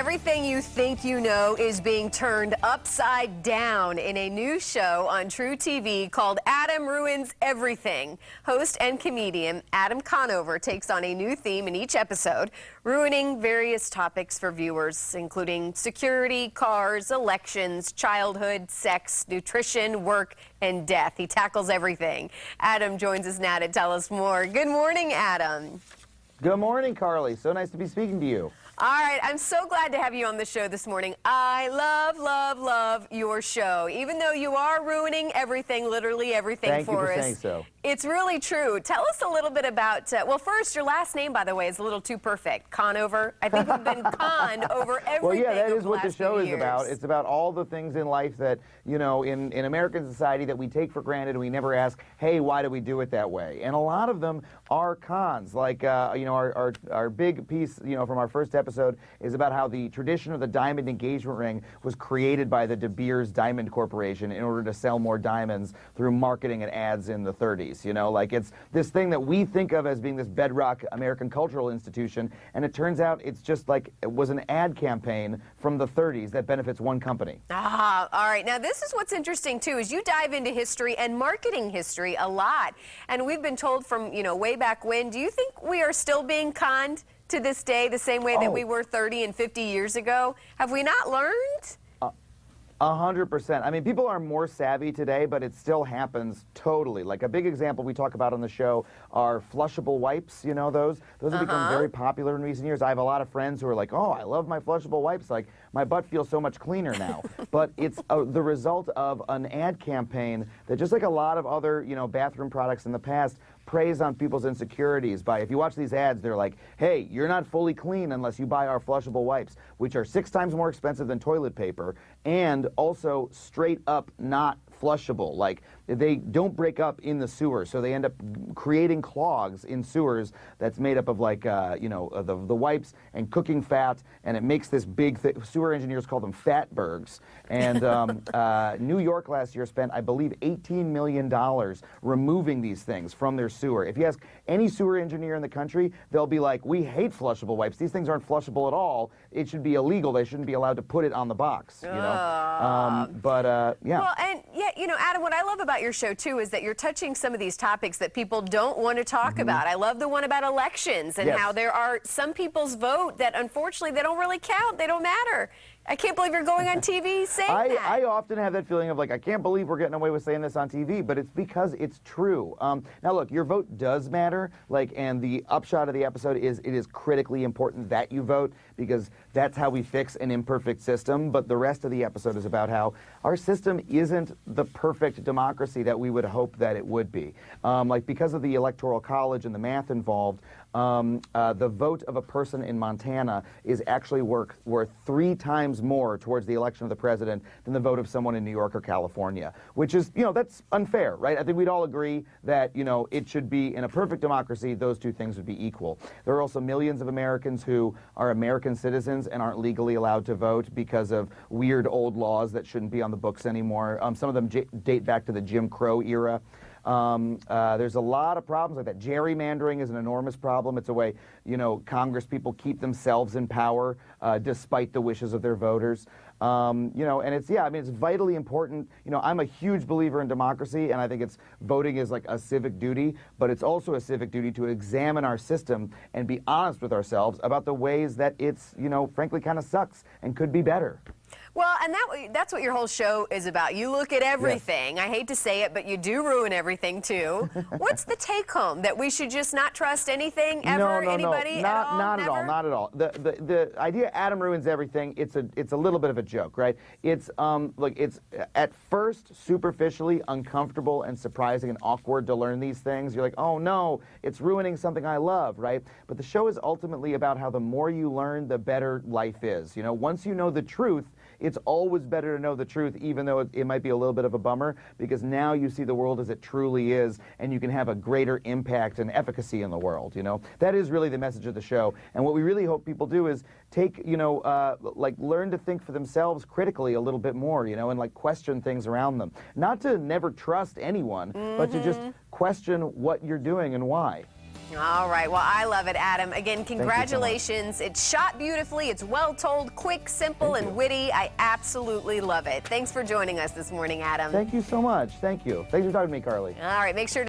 Everything you think you know is being turned upside down in a new show on True TV called Adam Ruins Everything. Host and comedian Adam Conover takes on a new theme in each episode, ruining various topics for viewers, including security, cars, elections, childhood, sex, nutrition, work, and death. He tackles everything. Adam joins us now to tell us more. Good morning, Adam. Good morning, Carly. So nice to be speaking to you. All right, I'm so glad to have you on the show this morning. I love your show. Even though you are ruining everything, literally everything for us. Thank you for saying so. It's really true. Tell us a little bit about, well, first, your last name, by the way, is a little too perfect. Conover. I think we've been conned over everything. Well, yeah, that is what the show is years. about. It's about all the things in life that, you know, in American society that we take for granted and we never ask, hey, why do we do it that way? And a lot of them are cons. Like, you know, our big piece, you know, from our first episode is about how the tradition of the diamond engagement ring was created by the De Beers Diamond Corporation in order to sell more diamonds through marketing and ads in the 30s. You know, like it's this thing that we think of as being this bedrock American cultural institution, and it turns out it's just like it was an ad campaign from the 30s that benefits one company. Ah, all right. Now, this is what's interesting, too, is you dive into history and marketing history a lot. And we've been told from, you know, way back when. Do you think we are still being conned to this day the same way that we were 30 and 50 years ago? Have we not learned? 100%. I mean, people are more savvy today, but it still happens totally. Like a big example we talk about on the show are flushable wipes. You know those? Those have become very popular in recent years. I have a lot of friends who are like, oh, I love my flushable wipes. Like, my butt feels so much cleaner now. But it's the result of an ad campaign that, just like a lot of other, you know, bathroom products in the past, preys on people's insecurities by, if you watch these ads, they're like, hey, you're not fully clean unless you buy our flushable wipes, which are 6 times more expensive than toilet paper, and also straight up not flushable. Like, they don't break up in the sewer, so they end up creating clogs in sewers that's made up of, like, you know, the wipes and cooking fat, and it makes this big thing. Sewer engineers call them fatbergs. And New York last year spent, I believe, $18 million removing these things from their sewer. If you ask any sewer engineer in the country, they'll be like, we hate flushable wipes. These things aren't flushable at all. It should be illegal. They shouldn't be allowed to put it on the box, you know? Yeah. Well, and yeah, you know, Adam, what I love about your show, too, is that you're touching some of these topics that people don't want to talk about. I love the one about elections and how there are some people's vote that, unfortunately, they don't really count. They don't matter. I can't believe you're going on TV saying that. I often have that feeling of, like, I can't believe we're getting away with saying this on TV, but it's because it's true. Now, look, your vote does matter, like, and the upshot of the episode is it is critically important that you vote, because that's how we fix an imperfect system. But the rest of the episode is about how our system isn't the perfect democracy that we would hope that it would be. Like, because of the Electoral College and the math involved, the vote of a person in Montana is actually worth 3 times more towards the election of the president than the vote of someone in New York or California, which is, you know, that's unfair, right? I think we'd all agree that, you know, it should be, in a perfect democracy, those two things would be equal. There are also millions of Americans who are American citizens and aren't legally allowed to vote because of weird old laws that shouldn't be on the books anymore. Some of them date back to the Jim Crow era. There's a lot of problems like that. Gerrymandering is an enormous problem. It's a way, you know, Congress people keep themselves in power despite the wishes of their voters. You know, and it's, yeah, I mean, it's vitally important. You know, I'm a huge believer in democracy, and I think voting is like a civic duty, but it's also a civic duty to examine our system and be honest with ourselves about the ways that it's, you know, frankly kind of sucks and could be better. Well, and that's what your whole show is about. You look at everything. Yes. I hate to say it, but you do ruin everything, too. What's the take-home? That we should just not trust anything, ever, anybody, at all? Not at all, not at all. The idea Adam ruins everything, it's a little bit of a joke, right? It's, look, it's at first superficially uncomfortable and surprising and awkward to learn these things. You're like, oh, no, it's ruining something I love, right? But the show is ultimately about how the more you learn, the better life is. You know, once you know the truth, it's always better to know the truth, even though it might be a little bit of a bummer, because now you see the world as it truly is, and you can have a greater impact and efficacy in the world, you know? That is really the message of the show. And what we really hope people do is take, you know, like, learn to think for themselves critically a little bit more, you know, and, like, question things around them. Not to never trust anyone, but to just question what you're doing and why. All right. Well, I love it, Adam. Again, you so much. congratulations. It's shot beautifully. It's well told, quick, simple, and witty. I absolutely love it. Thanks for joining us this morning, Adam. Thank you so much. Thank you. Thanks for talking to me, Carly. All right. Make sure to